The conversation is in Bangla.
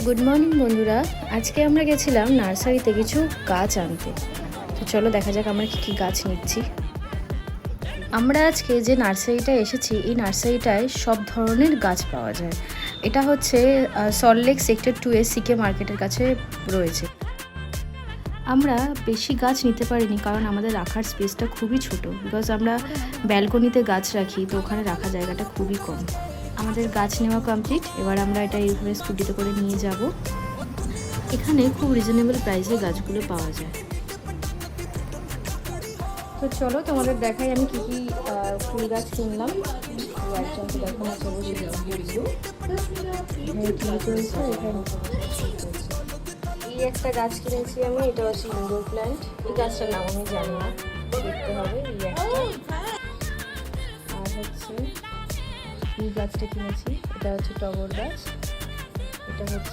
গুড মর্নিং বন্ধুরা, আজকে আমরা গেছিলাম নার্সারিতে কিছু গাছ আনতে। তো চলো দেখা যাক আমরা কী কী গাছ নিচ্ছি। আমরা আজকে যে নার্সারিটায় এসেছি, এই নার্সারিটায় সব ধরনের গাছ পাওয়া যায়। এটা হচ্ছে সল্টলেক সেক্টর 2 এর সিকে মার্কেটের কাছে রয়েছে। আমরা বেশি গাছ নিতে পারিনি কারণ আমাদের রাখার স্পেসটা খুবই ছোট, বিকজ আমরা ব্যালকনিতে গাছ রাখি, তো ওখানে রাখা জায়গাটা খুবই কম। আমাদের গাছ নেওয়া কমপ্লিট। এবার আমরা এটা এইভাবে স্কুটিতে করে নিয়ে যাব। এখানে খুব রিজনেবল প্রাইসে গাছগুলো পাওয়া যায়। তো চলো তোমাদের দেখাই আমি কি কি ফুল গাছ কিনলাম। একজনকে দেখানো এই একটা গাছ কিনেছি আমি, এটা হচ্ছে ইনডোর প্ল্যান্ট। এই গাছটার নাম আমি জানি না, দেখতে হবে। এই একটা, আর হচ্ছে এই গাছটা কিনেছি, এটা হচ্ছে টগর গাছ। এটা হচ্ছে